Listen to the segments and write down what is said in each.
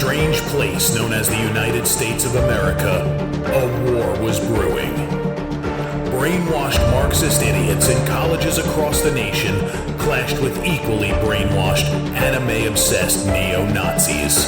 strange place known as the United States of America, a war was brewing. Brainwashed Marxist idiots in colleges across the nation clashed with equally brainwashed, anime-obsessed neo-Nazis.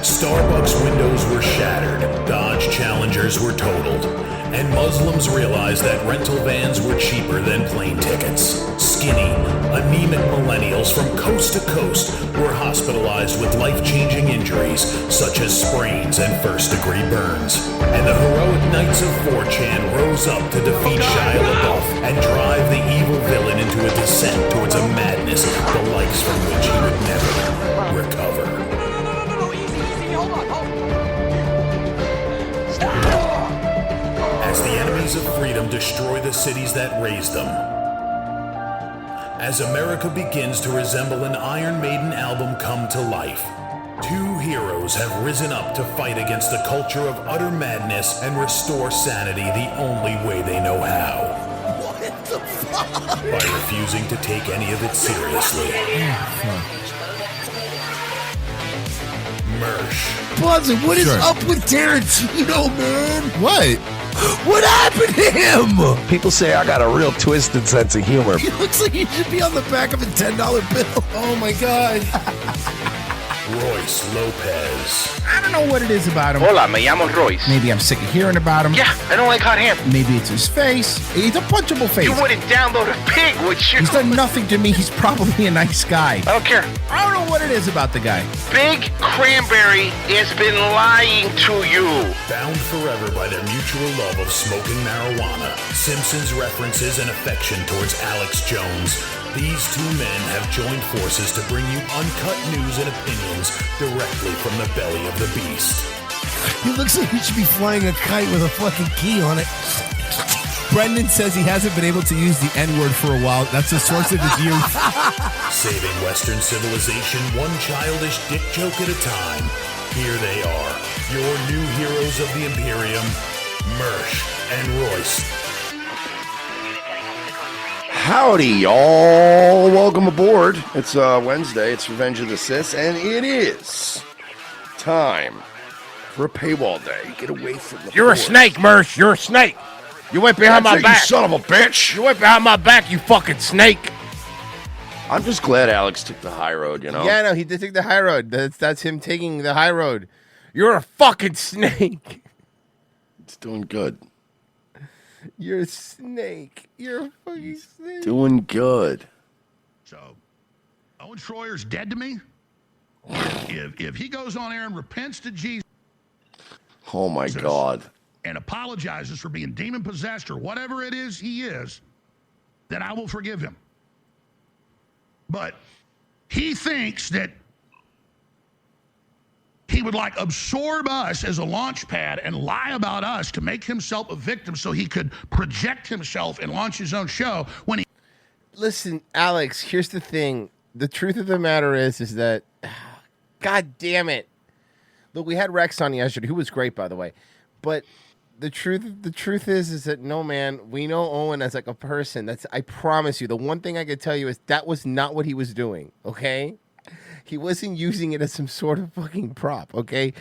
Starbucks windows were shattered, Dodge Challengers were totaled, and Muslims realized that rental vans were cheaper than plane tickets. Skinny, anemic millennials from coast to coast were hospitalized with life-changing injuries such as sprains and first-degree burns. And the heroic knights of 4chan rose up to defeat Shia LaBeouf and drive the evil villain into a descent towards a madness the likes from which he would never recover. No, easy, hold on. As the enemies of freedom destroy the cities that raised them. As America begins to resemble an Iron Maiden album come to life, two heroes have risen up to fight against the culture of utter madness and restore sanity the only way they know how. What the fuck? By refusing to take any of it seriously. Mersh. Buzzer, what is up with Tarantino, man? What? What happened to him? People say I got a real twisted sense of humor. He looks like he should be on the back of a $10 bill. Oh my God. Royce Lopez. I don't know what it is about him. Hola, me llamo Royce. Maybe I'm sick of hearing about him. Yeah, I don't like hot ham. Maybe it's his face. He's a punchable face. You wouldn't download a pig, would you? He's done nothing to me. He's probably a nice guy. I don't care. I don't know what it is about the guy. Big Cranberry has been lying to you. Bound forever by their mutual love of smoking marijuana, Simpsons references and affection towards Alex Jones, these two men have joined forces to bring you uncut news and opinions directly from the belly of the beast. He looks like he should be flying a kite with a fucking key on it. Brendan says he hasn't been able to use the N-word for a while. That's the source of his youth. Saving Western civilization one childish dick joke at a time. Here they are, your new heroes of the Imperium, Mersh and Royce. Howdy, y'all. Welcome aboard. It's Wednesday. It's Revenge of the Sith, and it is time for a paywall day. Get away from the You're board. a snake, Mersh. You're a snake. You went behind That's my it, back. You son of a bitch. You went behind my back, you fucking snake. I'm just glad Alex took the high road, you know? Yeah, no, he did take the high road. That's him taking the high road. You're a fucking snake. It's doing good. You're a snake. You're a fucking snake. Doing good. So, Owen Schroyer's dead to me. If he goes on air and repents to Jesus Oh, my God. and apologizes for being demon-possessed or whatever it is he is, then I will forgive him. But he thinks that he would like absorb us as a launch pad and lie about us to make himself a victim so he could project himself and launch his own show when he... Listen, Alex, here's the thing. The truth of the matter is that, God damn it. Look, we had Rex on yesterday, who was great, by the way. But the truth is that no, man, we know Owen as like a person. I promise you, the one thing I could tell you is that was not what he was doing, okay? He wasn't using it as some sort of fucking prop, okay?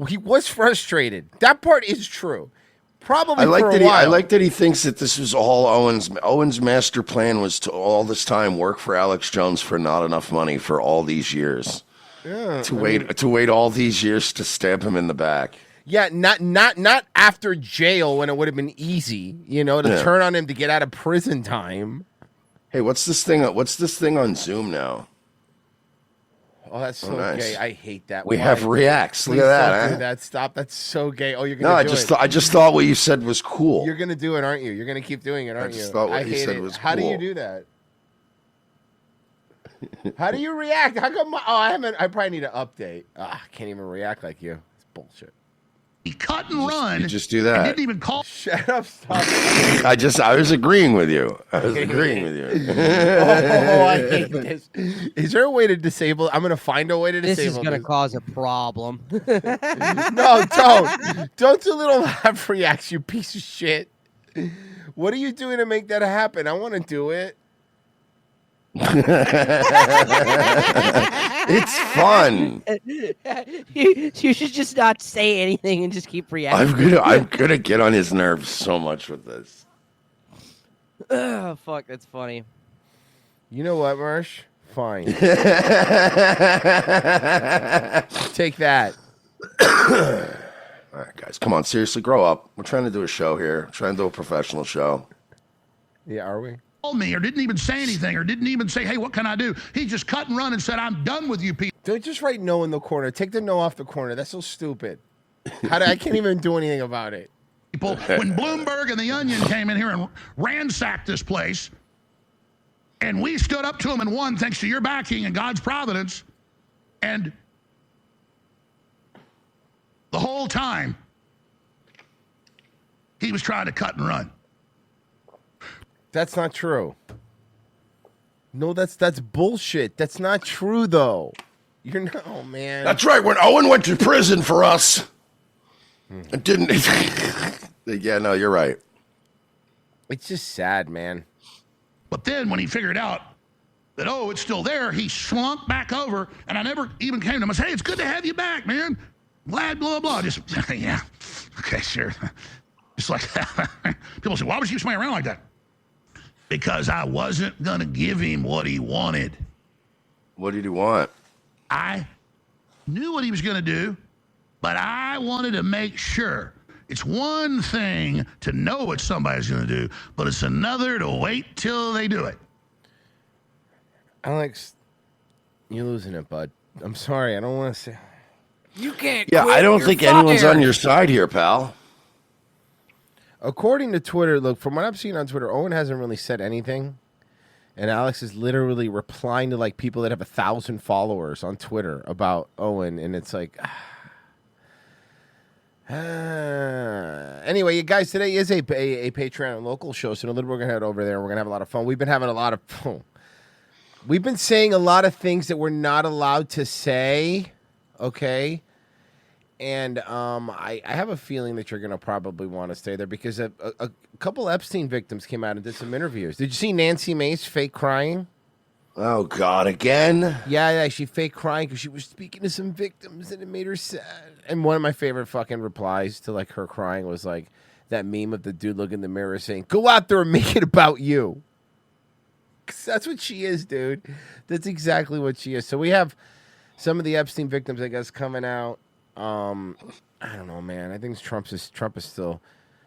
He was frustrated. That part is true. Probably for a while. I like that he thinks that this was all Owen's master plan was to all this time work for Alex Jones for not enough money for all these years. Yeah, To wait all these years to stab him in the back. Yeah, not after jail when it would have been easy, to turn on him to get out of prison time. Hey, what's this thing on Zoom now? Oh, that's so nice. gay. I hate that. We Why? have reacts. Look Please at that, don't huh? do that. Stop. That's so gay. Oh, you're No, gonna do it. I just thought what you said was cool. You're gonna do it, aren't you? You're gonna keep doing it, aren't just you? thought what I you hate said it. was How do you cool. do that? How do you react? How come? I probably need an update. I can't even react like you. It's bullshit. He cut and run. You just do And that. didn't even call. Shut up. Stop. I was agreeing with you. I hate this. Is there a way to disable? I'm gonna find a way to This disable. is going to cause a problem. No, don't do little laugh reacts, you piece of shit. What are you doing to make that happen? I want to do it. It's fun. You should just not say anything and just keep reacting. I'm gonna get on his nerves so much with this. Oh, fuck, that's funny. You know what, Marsh? Fine. Take that. All right, guys, come on, seriously, grow up. We're trying to do a show here. We're trying to do a professional show. Yeah, are we? Called me or didn't even say anything or didn't even say, hey, what can I do? He just cut and run and said, I'm done with you people. Don't just write no in the corner. Take the no off the corner. That's so stupid. I can't even do anything about it. When Bloomberg and The Onion came in here and ransacked this place, and we stood up to them and won thanks to your backing and God's providence, and the whole time he was trying to cut and run. That's not true. No, that's bullshit. That's not true, though. You're not, oh, man. That's right. When Owen went to prison for us, it didn't. Yeah, no, you're right. It's just sad, man. But then when he figured out that, oh, it's still there, he slunk back over, and I never even came to him and said, hey, it's good to have you back, man. Glad, blah, blah. Just, yeah, okay, sure. Just like that. People say, why would you swing around like that? Because I wasn't going to give him what he wanted. What did he want? I knew what he was going to do, but I wanted to make sure. It's one thing to know what somebody's going to do, but it's another to wait till they do it. Alex, you're losing it, bud. I'm sorry. I don't want to say. You can't. Yeah, quit. I don't You're think fired. anyone's on your side here, pal. According to Twitter, look, from what I've seen on Twitter, Owen hasn't really said anything. And Alex is literally replying to like people that have 1,000 followers on Twitter about Owen. And it's like, anyway, you guys, today is a Patreon local show. So in a little bit, we're going to head over there. We're going to have a lot of fun. We've been having a lot of fun. We've been saying a lot of things that we're not allowed to say. Okay. And I have a feeling that you're going to probably want to stay there because a couple Epstein victims came out and did some interviews. Did you see Nancy Mace fake crying? Oh, God, again? Yeah, she fake crying because she was speaking to some victims and it made her sad. And one of my favorite fucking replies to like her crying was like that meme of the dude looking in the mirror saying, go out there and make it about you. 'Cause that's what she is, dude. That's exactly what she is. So we have some of the Epstein victims, I guess, coming out. I don't know, man. I think Trump is still.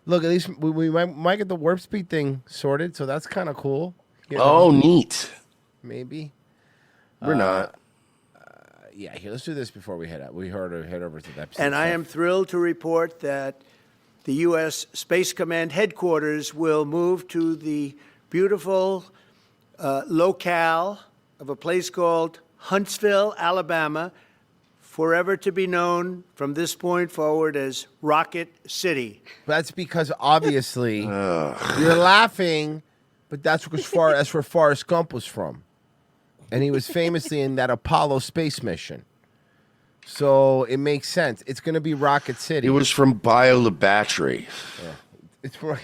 Look, at least we might get the warp speed thing sorted, so that's kind of cool. You know? Oh, neat. Maybe we're not. Yeah, here. Let's do this before we head out. We head over to that. And I am thrilled to report that the U.S. Space Command headquarters will move to the beautiful locale of a place called Huntsville, Alabama, forever to be known from this point forward as Rocket City. That's because obviously you're laughing, but that's where Forrest Gump was from, and he was famously in that Apollo space mission. So it makes sense. It's going to be Rocket City. It was from BioLabattery. Yeah. It's right.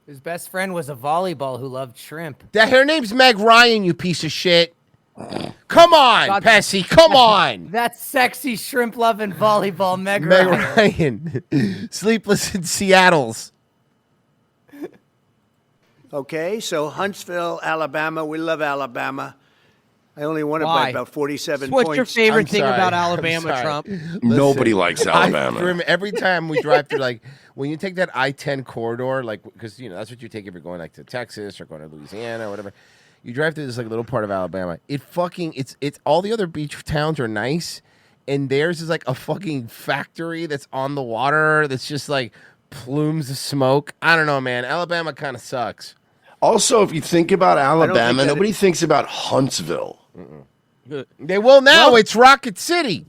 His best friend was a volleyball who loved shrimp. Her name's Meg Ryan, you piece of shit. Come on, Pessy, come on. That sexy shrimp-loving volleyball Meg Ryan. Sleepless in Seattle's. Okay, so Huntsville, Alabama. We love Alabama. I only won it by about 47 points. What's your favorite thing about Alabama, Trump? Nobody likes Alabama. Every time we drive through, like, when you take that I-10 corridor, like, because, you know, that's what you take if you're going, like, to Texas or going to Louisiana or whatever. You drive through this, like, little part of Alabama. It's all the other beach towns are nice, and theirs is, like, a fucking factory that's on the water that's just, like, plumes of smoke. I don't know, man. Alabama kind of sucks. Also, if you think about Alabama, nobody thinks about Huntsville. They will now. It's Rocket City.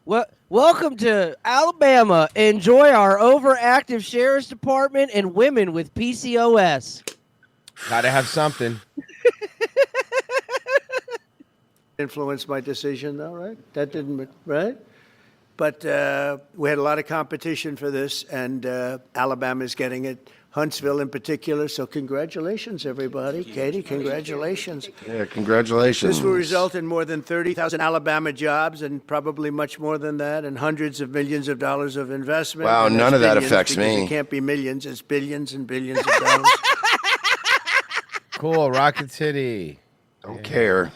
Welcome to Alabama. Enjoy our overactive sheriff's department and women with PCOS. Gotta have something. Influenced my decision, though, right? That didn't, right? But we had a lot of competition for this, and Alabama's getting it. Huntsville in particular. So congratulations, everybody. Katie, congratulations. Yeah, congratulations. This will result in more than 30,000 Alabama jobs and probably much more than that, and hundreds of millions of dollars of investment. Wow, And none that's of that billions, affects because me. It can't be millions. It's billions and billions of dollars. Cool, Rocket City. Don't care.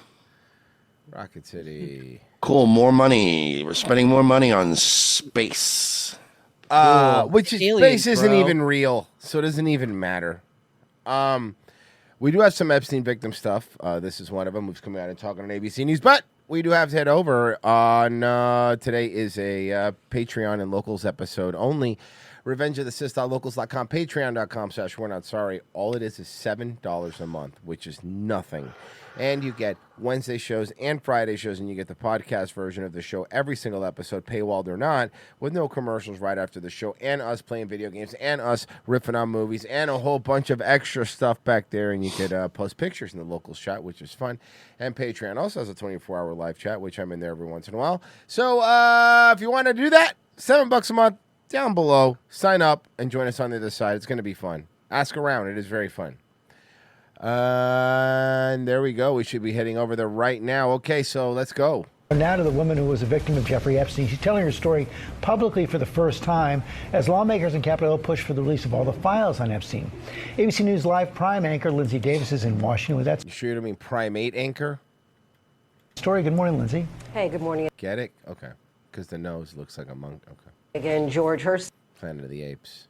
Rocket City. Cool, more money. We're spending more money on space. Which is Aliens, space isn't bro. even real, so it doesn't even matter. We do have some Epstein victim stuff. This is one of them who's coming out and talking on ABC News, but we do have to head over on today is a Patreon and Locals episode only. RevengeOfTheSys.Locals.com, Patreon.com/We're Not Sorry. All it is $7 a month, which is nothing. And you get Wednesday shows and Friday shows, and you get the podcast version of the show every single episode, paywalled or not, with no commercials right after the show, and us playing video games, and us riffing on movies, and a whole bunch of extra stuff back there. And you could post pictures in the Locals chat, which is fun. And Patreon also has a 24-hour live chat, which I'm in there every once in a while. So if you want to do that, $7 a month, down below. Sign up and join us on the other side. It's going to be fun. Ask around. It is very fun. And there we go. We should be heading over there right now. Okay, so let's go. Now to the woman who was a victim of Jeffrey Epstein. She's telling her story publicly for the first time as lawmakers in Capitol Hill push for the release of all the files on Epstein. ABC News Live Prime anchor Lindsay Davis is in Washington with that You sure you don't mean primate anchor? story. Good morning, Lindsay. Hey, good morning. Get it? Okay. Because the nose looks like a monk. Okay. Again, George, her Planet of the Apes.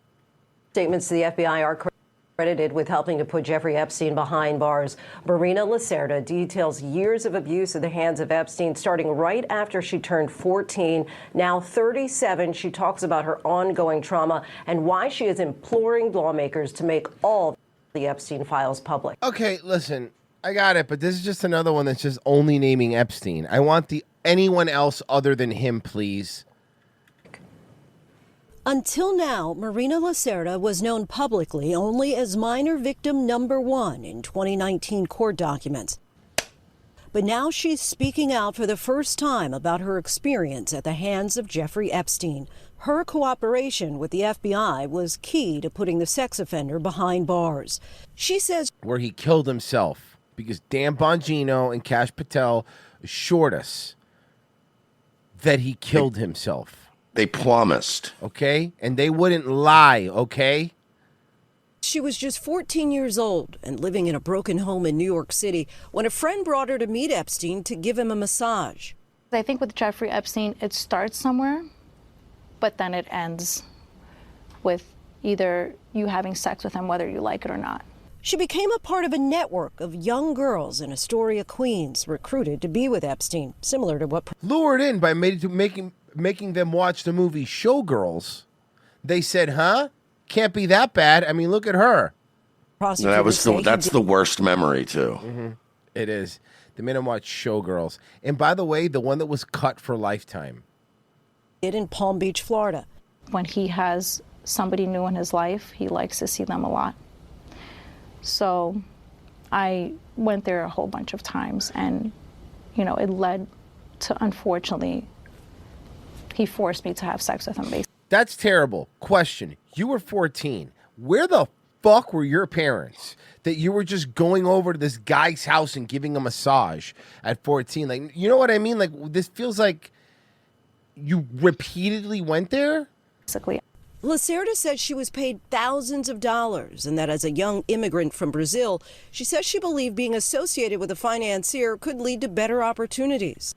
statements to the FBI are credited with helping to put Jeffrey Epstein behind bars. Marina Lacerda details years of abuse at the hands of Epstein, starting right after she turned 14. Now 37, she talks about her ongoing trauma and why she is imploring lawmakers to make all the Epstein files public. Okay, listen, I got it, but this is just another one that's just only naming Epstein. I want anyone else other than him, please. Until now, Marina Lacerda was known publicly only as minor victim number 1 in 2019 court documents. But now she's speaking out for the first time about her experience at the hands of Jeffrey Epstein. Her cooperation with the FBI was key to putting the sex offender behind bars. She says Where he killed himself because Dan Bongino and Kash Patel assured us that he killed himself. They promised. Okay? And they wouldn't lie, okay? she was just 14 years old and living in a broken home in New York City when a friend brought her to meet Epstein to give him a massage. I think with Jeffrey Epstein, it starts somewhere, but then it ends with either you having sex with him, whether you like it or not. She became a part of a network of young girls in Astoria, Queens, recruited to be with Epstein, similar to what... Lured in by making them watch the movie Showgirls. They said, huh? Can't be that bad. I mean, look at her. That's the worst memory, too. Mm-hmm. It is. They made him watch Showgirls. And by the way, the one that was cut for Lifetime. In Palm Beach, Florida. When he has somebody new in his life, he likes to see them a lot. So I went there a whole bunch of times, and, you know, it led to, unfortunately, he forced me to have sex with him, basically. That's terrible. Question. You were 14. Where the fuck were your parents that you were just going over to this guy's house and giving a massage at 14? Like, you know what I mean? Like, this feels like you repeatedly went there? Basically. Lacerda said she was paid thousands of dollars and that as a young immigrant from Brazil, she says she believed being associated with a financier could lead to better opportunities.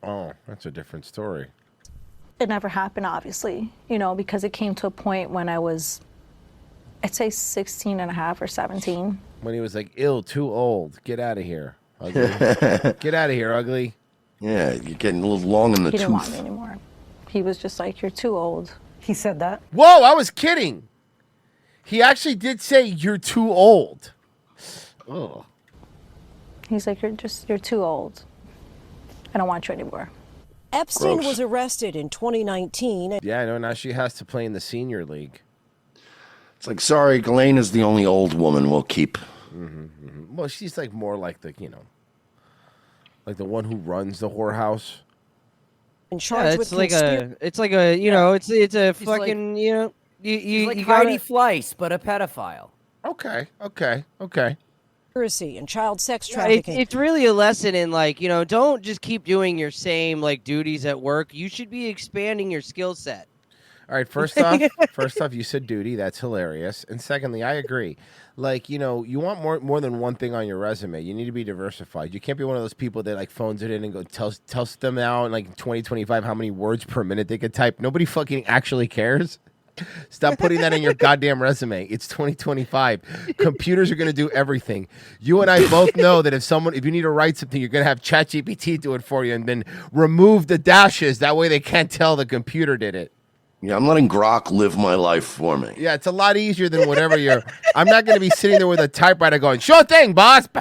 Oh, that's a different story. It never happened, obviously, you know, because it came to a point when I was, I'd say 16 and a half or 17. When he was like, too old. Get out of here, ugly. Get out of here, ugly. Yeah, you're getting a little long in the He tooth. didn't want me anymore. He was just like, you're too old. He said that. Whoa, I was kidding. He actually did say you're too old. Ugh. He's like, you're too old. I don't want you anymore. Epstein Gross. was arrested in 2019. Yeah, I know. Now she has to play in the senior league. It's like, sorry, Ghislaine is the only old woman we'll keep. Mm-hmm, mm-hmm. Well, she's like more like the, like the one who runs the whorehouse. charged with it's like a you know, it's a fucking you know He's like you Heidi gotta. Fleiss, but a pedophile. Okay. conspiracy and child sex Yeah, trafficking. it's really a lesson in like, you know, don't just keep doing your same like duties at work. You should be expanding your skill set. All right, first off, you said duty. That's hilarious. And secondly, I agree. Like, you know, you want more than one thing on your resume. You need to be diversified. You can't be one of those people that like phones it in and go tells them now in like 2025 how many words per minute they could type. Nobody fucking actually cares. Stop putting that in your goddamn resume. It's 2025. Computers are going to do everything. You and I both know that if you need to write something, you're going to have ChatGPT do it for you and then remove the dashes. That way they can't tell the computer did it. Yeah, I'm letting Grok live my life for me. Yeah, it's a lot easier than whatever I'm not going to be sitting there with a typewriter going, sure thing, boss.